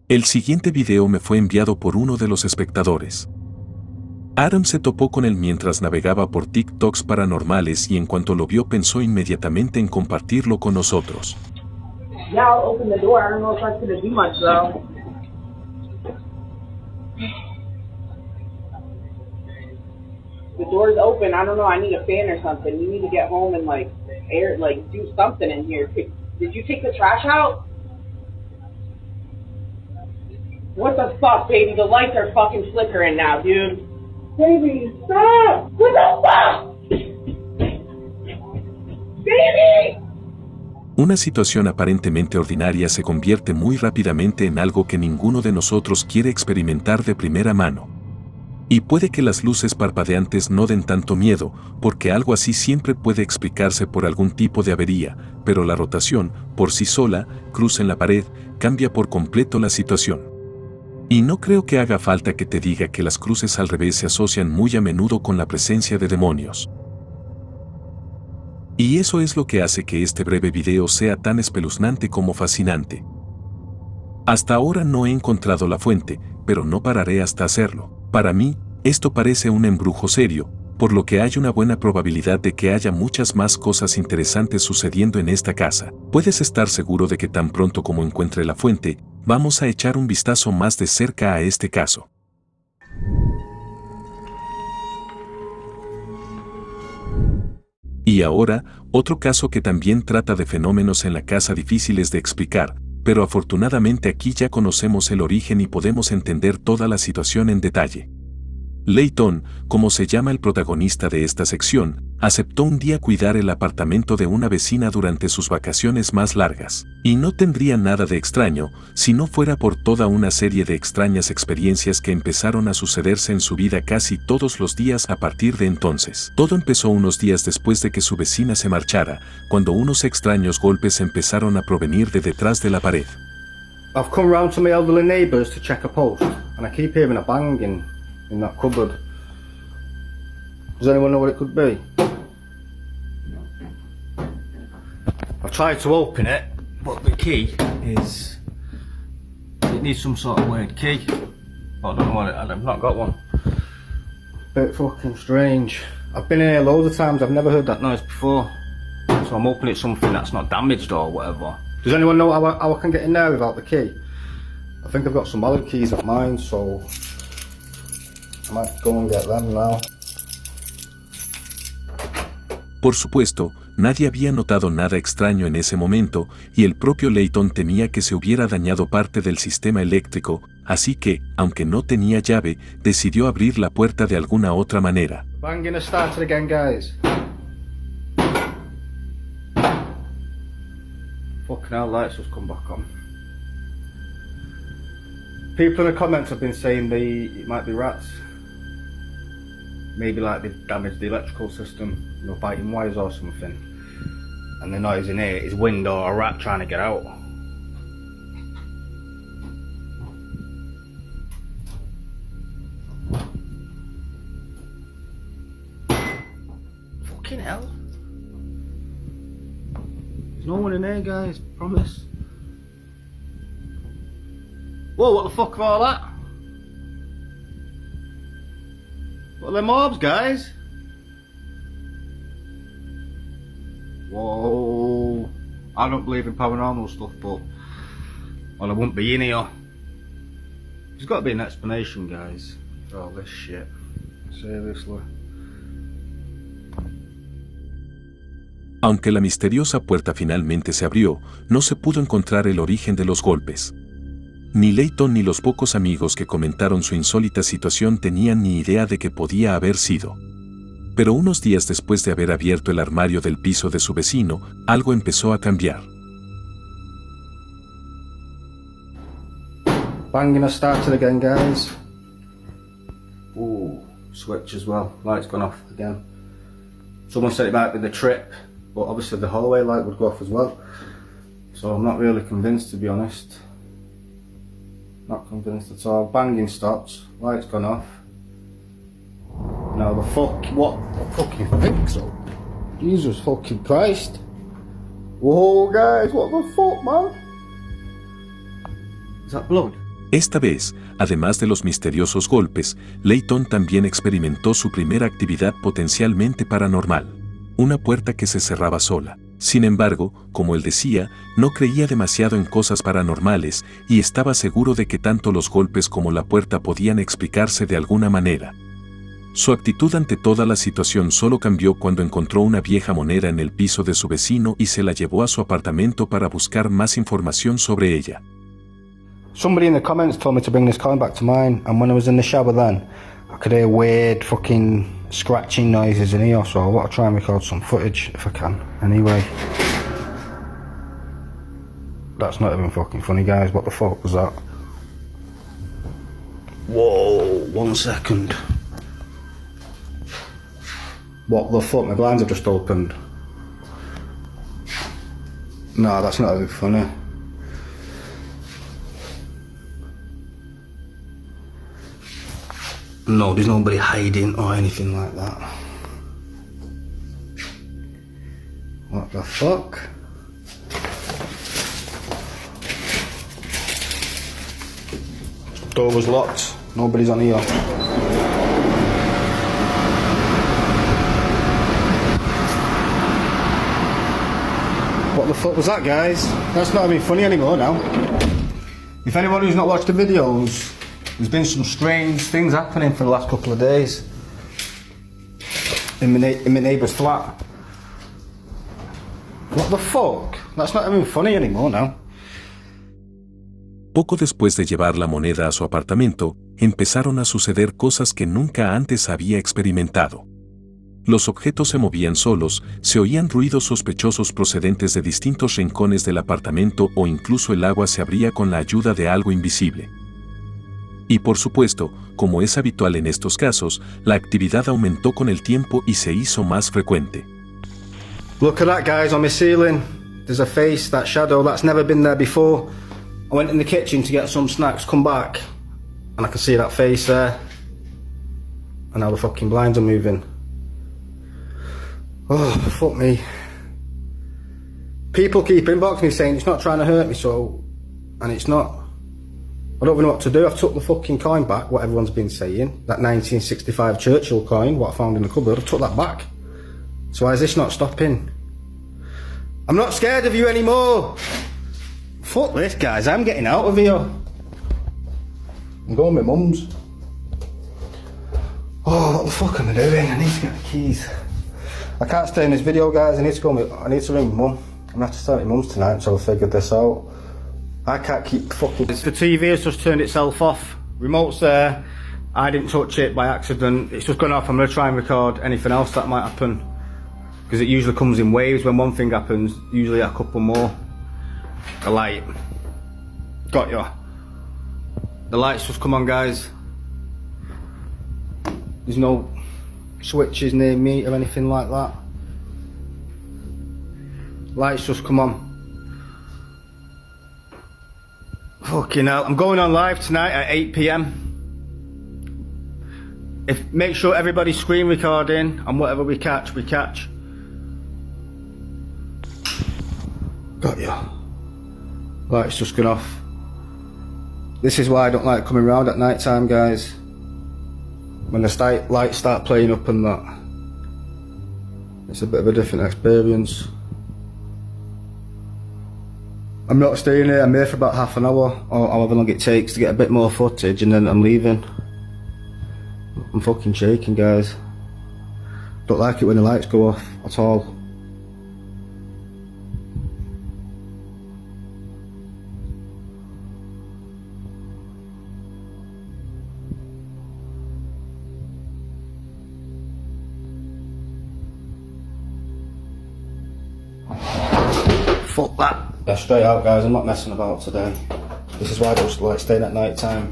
El siguiente video me fue enviado por uno de los espectadores. Adam se topó con él mientras navegaba por TikToks paranormales y en cuanto lo vio pensó inmediatamente en compartirlo con nosotros. Yeah, I'll open the door. I don't know if that's gonna do much, though. The door's open. I don't know. I need a fan or something. You need to get home and do something in here. Did you take the trash out? What the fuck, baby? The lights are fucking flickering now, dude. Baby, stop! What the fuck? Baby! Una situación aparentemente ordinaria se convierte muy rápidamente en algo que ninguno de nosotros quiere experimentar de primera mano. Y puede que las luces parpadeantes no den tanto miedo, porque algo así siempre puede explicarse por algún tipo de avería, pero la rotación, por sí sola, cruz en la pared, cambia por completo la situación. Y no creo que haga falta que te diga que las cruces al revés se asocian muy a menudo con la presencia de demonios. Y eso es lo que hace que este breve video sea tan espeluznante como fascinante. Hasta ahora no he encontrado la fuente, pero no pararé hasta hacerlo. Para mí, esto parece un embrujo serio, por lo que hay una buena probabilidad de que haya muchas más cosas interesantes sucediendo en esta casa. Puedes estar seguro de que tan pronto como encuentre la fuente, vamos a echar un vistazo más de cerca a este caso. Y ahora, otro caso que también trata de fenómenos en la casa difíciles de explicar, pero afortunadamente aquí ya conocemos el origen y podemos entender toda la situación en detalle. Layton, como se llama el protagonista de esta sección, aceptó un día cuidar el apartamento de una vecina durante sus vacaciones más largas. Y no tendría nada de extraño si no fuera por toda una serie de extrañas experiencias que empezaron a sucederse en su vida casi todos los días a partir de entonces. Todo empezó unos días después de que su vecina se marchara, cuando unos extraños golpes empezaron a provenir de detrás de la pared. I've come round to my elderly neighbours to check a post, and I keep hearing a banging in that cupboard. Does anyone know what it could be? I've tried to open it, but the key is... it needs some sort of weird key. I don't know what I've not got one. Bit fucking strange. I've been in here loads of times, I've never heard that noise before. So I'm hoping it's something that's not damaged or whatever. Does anyone know how I can get in there without the key? I think I've got some Allen keys at mine, so I might go and get them now. Por supuesto, nadie había notado nada extraño en ese momento, y el propio Layton temía que se hubiera dañado parte del sistema eléctrico, así que, aunque no tenía llave, decidió abrir la puerta de alguna otra manera. Banging has started again, guys. Fucking hell, lights just come back on. People in the comments have been saying it might be rats. Maybe like they've damaged the electrical system, you know, biting wires or something. And the noise in here is wind or a rat trying to get out. Fucking hell. There's no one in here, guys, promise. Whoa, what the fuck of all that? What are them orbs, guys? Whoa. I don't believe in paranormal stuff, but... well, I wouldn't be in here. There's got to be an explanation, guys, for all this shit. Seriously. Aunque la misteriosa puerta finalmente se abrió, no se pudo encontrar el origen de los golpes. Ni Layton ni los pocos amigos que comentaron su insólita situación tenían ni idea de qué podía haber sido. Pero unos días después de haber abierto el armario del piso de su vecino, algo empezó a cambiar. Banging has started again, guys. Ooh, switch as well. Light's gone off again. Someone said it might be the trip, but obviously the hallway light would go off as well. So I'm not really convinced, to be honest. Not convinced at all. Banging stopped. Light's gone off. Now the what the fucking think so? Jesus fucking Christ. Whoa guys, what the fuck, man? Is that blood? Esta vez, además de los misteriosos golpes, Layton también experimentó su primera actividad potencialmente paranormal. Una puerta que se cerraba sola. Sin embargo, como él decía, no creía demasiado en cosas paranormales y estaba seguro de que tanto los golpes como la puerta podían explicarse de alguna manera. Su actitud ante toda la situación solo cambió cuando encontró una vieja moneda en el piso de su vecino y se la llevó a su apartamento para buscar más información sobre ella. Somebody in the comments told me to bring this coin back to mine, and when I was in the shower then, I could hear weird fucking scratching noises in here, so I want to try and record some footage if I can. Anyway. That's not even fucking funny, guys. What the fuck was that? Whoa, 1 second. What the fuck? My blinds have just opened. No, that's not even funny. No, there's nobody hiding or anything like that. What the fuck? Door was locked. Nobody's on here. What the fuck was that, guys? That's not even funny anymore now. If anyone who's not watched the videos, there's been some strange things happening for the last couple of days in my neighbour's flat. What the fuck? That's not even funny anymore now. Poco después de llevar la moneda a su apartamento, empezaron a suceder cosas que nunca antes había experimentado. Los objetos se movían solos, se oían ruidos sospechosos procedentes de distintos rincones del apartamento o incluso el agua se abría con la ayuda de algo invisible. Y por supuesto, como es habitual en estos casos, la actividad aumentó con el tiempo y se hizo más frecuente. Look at that, guys, on my ceiling. There's a face, that shadow, that's never been there before. I went in the kitchen to get some snacks, come back, and I can see that face there. And now the fucking blinds are moving. Oh, fuck me. People keep inboxing me saying it's not trying to hurt me, so... And it's not. I don't even know what to do. I've took the fucking coin back, what everyone's been saying. That 1965 Churchill coin, what I found in the cupboard, I took that back. So why is this not stopping? I'm not scared of you anymore! Fuck this, guys, I'm getting out of here. I'm going with mum's. Oh, what the fuck am I doing? I need to get the keys. I can't stay in this video, guys. I need to ring mum. I'm gonna have to start at mum's tonight until I figure this out. I can't keep fucking... The TV has just turned itself off. Remote's there. I didn't touch it by accident. It's just gone off. I'm going to try and record anything else that might happen. Because it usually comes in waves. When one thing happens, usually a couple more. The light. Got you. The lights just come on, guys. There's no switches near me or anything like that. Lights just come on. Fucking hell, I'm going on live tonight at 8 PM. Make sure everybody's screen recording and whatever we catch, we catch. Got you. Light's just gone off. This is why I don't like coming round at night time, guys. When the lights start playing up and that. It's a bit of a different experience. I'm not staying here, I'm here for about half an hour, or however long it takes to get a bit more footage, and then I'm leaving. I'm fucking shaking, guys. Don't like it when the lights go off, at all. Fuck that. Yeah, straight out, guys, I'm not messing about today. This is why I just like staying at night time.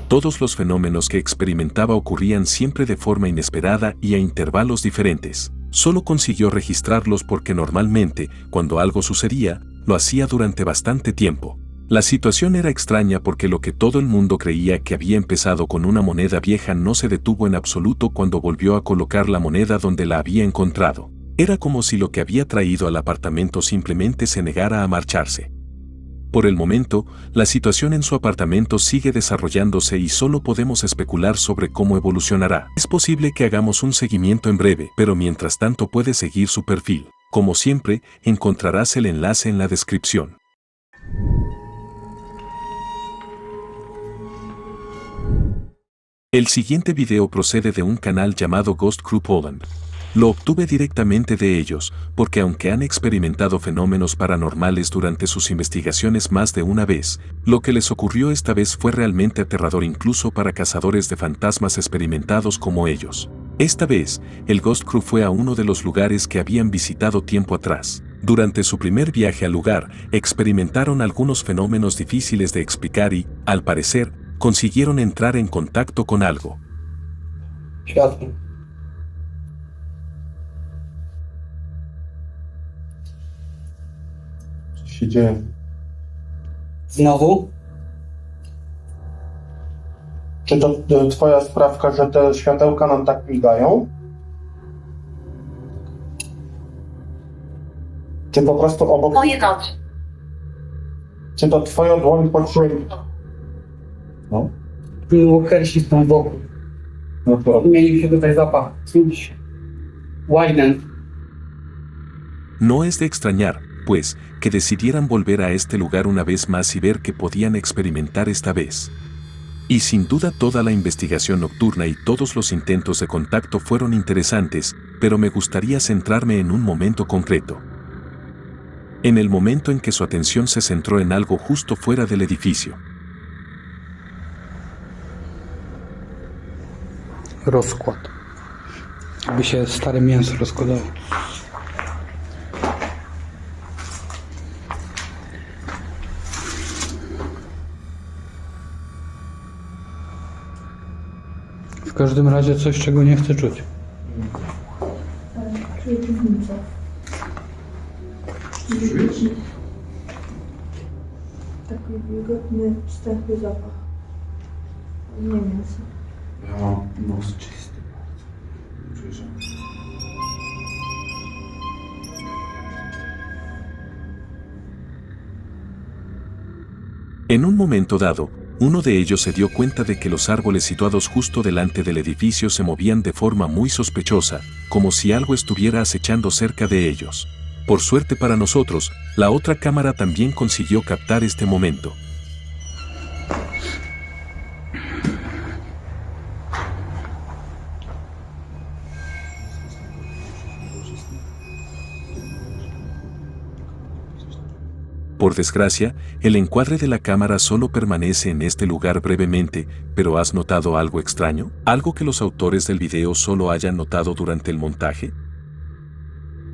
Todos los fenómenos que experimentaba ocurrían siempre de forma inesperada y a intervalos diferentes. Solo consiguió registrarlos porque normalmente, cuando algo sucedía, lo hacía durante bastante tiempo. La situación era extraña porque lo que todo el mundo creía que había empezado con una moneda vieja no se detuvo en absoluto cuando volvió a colocar la moneda donde la había encontrado. Era como si lo que había traído al apartamento simplemente se negara a marcharse. Por el momento, la situación en su apartamento sigue desarrollándose y solo podemos especular sobre cómo evolucionará. Es posible que hagamos un seguimiento en breve, pero mientras tanto puedes seguir su perfil. Como siempre, encontrarás el enlace en la descripción. El siguiente video procede de un canal llamado Ghost Crew Poland. Lo obtuve directamente de ellos, porque aunque han experimentado fenómenos paranormales durante sus investigaciones más de una vez, lo que les ocurrió esta vez fue realmente aterrador incluso para cazadores de fantasmas experimentados como ellos. Esta vez, el Ghost Crew fue a uno de los lugares que habían visitado tiempo atrás. Durante su primer viaje al lugar, experimentaron algunos fenómenos difíciles de explicar y, al parecer, consiguieron entrar en contacto con algo. Co się dzieje? Znowu? Czy to twoja sprawka, że te światełka nam tak migają? Czy po prostu obok... Moje nocy. Czy to twoja dłoń poczuła... No. Walkersi są wokół. No to... Mieliśmy tutaj zapach. Czymś łajnem. No es de extrañar, pues, que decidieran volver a este lugar una vez más y ver qué podían experimentar esta vez. Y sin duda toda la investigación nocturna y todos los intentos de contacto fueron interesantes, pero me gustaría centrarme en un momento concreto. En el momento en que su atención se centró en algo justo fuera del edificio. Rozkład. Jakby się stare mięso rozkładało. W każdym razie coś, czego nie chcę czuć. Czuję piwnicę. Taki wilgotny, wstępny zapach. Nie mięsa. Ja mam nos czysty bardzo. Czuję, że... En un momento dado, uno de ellos se dio cuenta de que los árboles situados justo delante del edificio se movían de forma muy sospechosa, como si algo estuviera acechando cerca de ellos. Por suerte para nosotros, la otra cámara también consiguió captar este momento. Por desgracia, el encuadre de la cámara solo permanece en este lugar brevemente, pero ¿has notado algo extraño? ¿Algo que los autores del video solo hayan notado durante el montaje?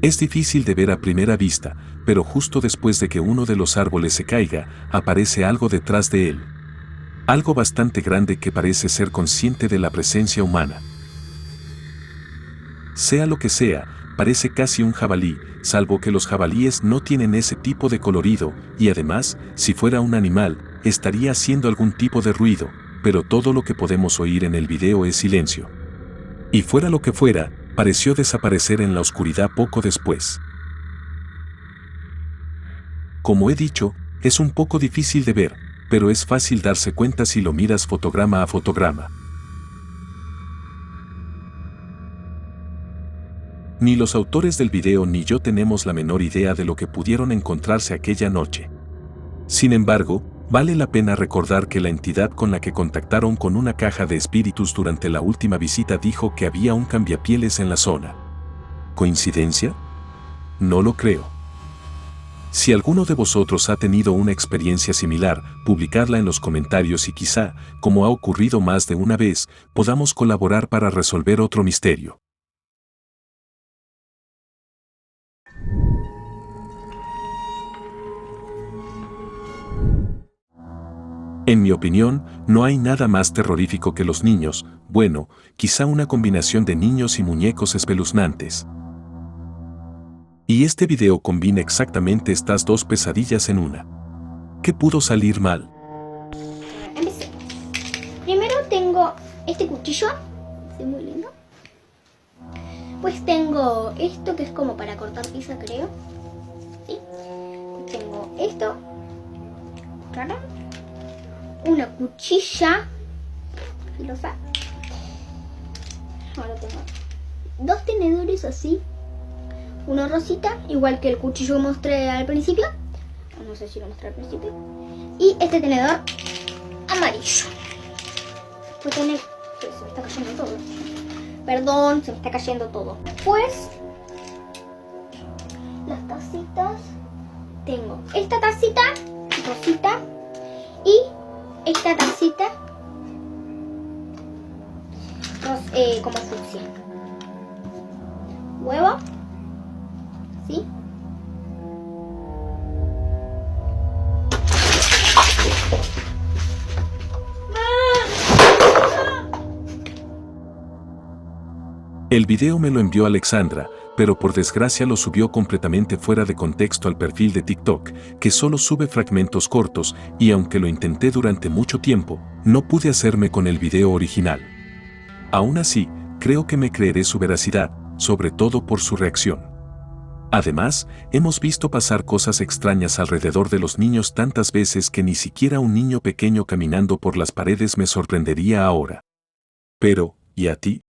Es difícil de ver a primera vista, pero justo después de que uno de los árboles se caiga, aparece algo detrás de él. Algo bastante grande que parece ser consciente de la presencia humana. Sea lo que sea, parece casi un jabalí, salvo que los jabalíes no tienen ese tipo de colorido, y además, si fuera un animal, estaría haciendo algún tipo de ruido, pero todo lo que podemos oír en el video es silencio. Y fuera lo que fuera, pareció desaparecer en la oscuridad poco después. Como he dicho, es un poco difícil de ver, pero es fácil darse cuenta si lo miras fotograma a fotograma. Ni los autores del video ni yo tenemos la menor idea de lo que pudieron encontrarse aquella noche. Sin embargo, vale la pena recordar que la entidad con la que contactaron con una caja de espíritus durante la última visita dijo que había un cambiapieles en la zona. ¿Coincidencia? No lo creo. Si alguno de vosotros ha tenido una experiencia similar, publicadla en los comentarios y quizá, como ha ocurrido más de una vez, podamos colaborar para resolver otro misterio. En mi opinión, no hay nada más terrorífico que los niños, bueno, quizá una combinación de niños y muñecos espeluznantes. Y este video combina exactamente estas dos pesadillas en una. ¿Qué pudo salir mal? Empecé. Primero tengo este cuchillo, es muy lindo. Después tengo esto que es como para cortar pizza, creo. ¿Sí? Tengo esto. Claro. Una cuchilla filosa. Ahora tengo 2 tenedores así. Uno rosita, igual que el cuchillo que mostré al principio. No sé si lo mostré al principio. Y este tenedor amarillo. Pues tiene... Se me está cayendo todo. Perdón, se me está cayendo todo. Después, las tacitas. Tengo esta tacita rosita y esta tacita como fucsia. Huevo. ¿Sí? El video me lo envió Alexandra, pero por desgracia lo subió completamente fuera de contexto al perfil de TikTok, que solo sube fragmentos cortos, y aunque lo intenté durante mucho tiempo, no pude hacerme con el video original. Aún así, creo que me creeré su veracidad, sobre todo por su reacción. Además, hemos visto pasar cosas extrañas alrededor de los niños tantas veces que ni siquiera un niño pequeño caminando por las paredes me sorprendería ahora. Pero, ¿y a ti?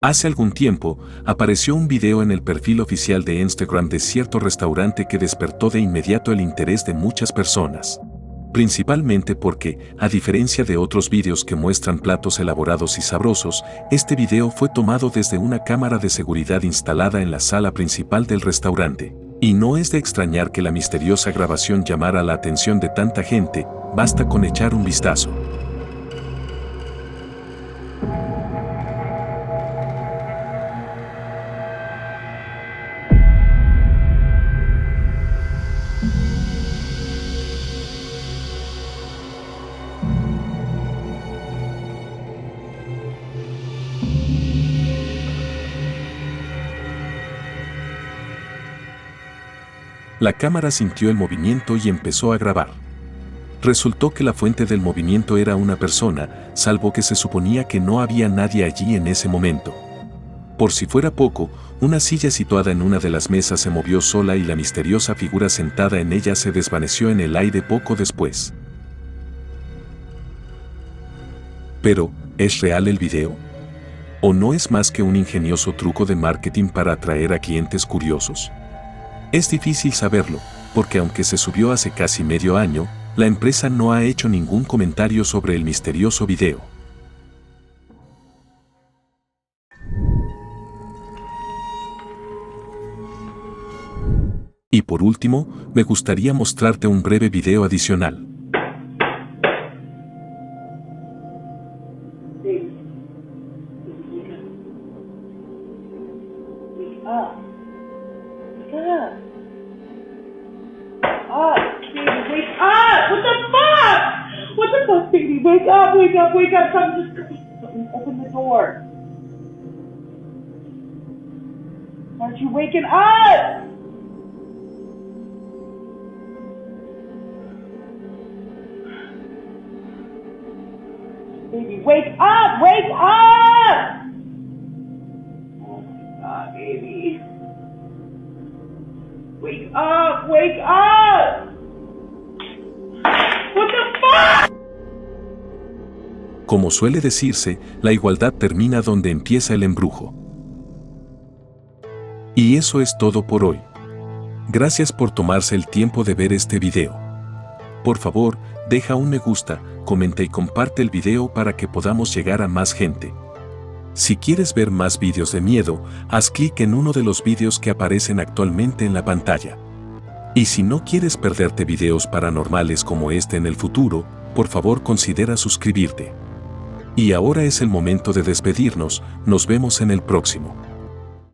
Hace algún tiempo, apareció un video en el perfil oficial de Instagram de cierto restaurante que despertó de inmediato el interés de muchas personas. Principalmente porque, a diferencia de otros videos que muestran platos elaborados y sabrosos, este video fue tomado desde una cámara de seguridad instalada en la sala principal del restaurante. Y no es de extrañar que la misteriosa grabación llamara la atención de tanta gente, basta con echar un vistazo. La cámara sintió el movimiento y empezó a grabar. Resultó que la fuente del movimiento era una persona, salvo que se suponía que no había nadie allí en ese momento. Por si fuera poco, una silla situada en una de las mesas se movió sola y la misteriosa figura sentada en ella se desvaneció en el aire poco después. Pero, ¿es real el video? ¿O no es más que un ingenioso truco de marketing para atraer a clientes curiosos? Es difícil saberlo, porque aunque se subió hace casi medio año, la empresa no ha hecho ningún comentario sobre el misterioso video. Y por último, me gustaría mostrarte un breve video adicional. Baby, wake up, wake up, wake up. Something, open the door. Aren't you waking up? Baby, wake up, wake up. Oh my God, baby. Wake up, wake up. What the fuck? Como suele decirse, la igualdad termina donde empieza el embrujo. Y eso es todo por hoy. Gracias por tomarse el tiempo de ver este video. Por favor, deja un me gusta, comenta y comparte el video para que podamos llegar a más gente. Si quieres ver más videos de miedo, haz clic en uno de los videos que aparecen actualmente en la pantalla. Y si no quieres perderte videos paranormales como este en el futuro, por favor considera suscribirte. Y ahora es el momento de despedirnos, nos vemos en el próximo.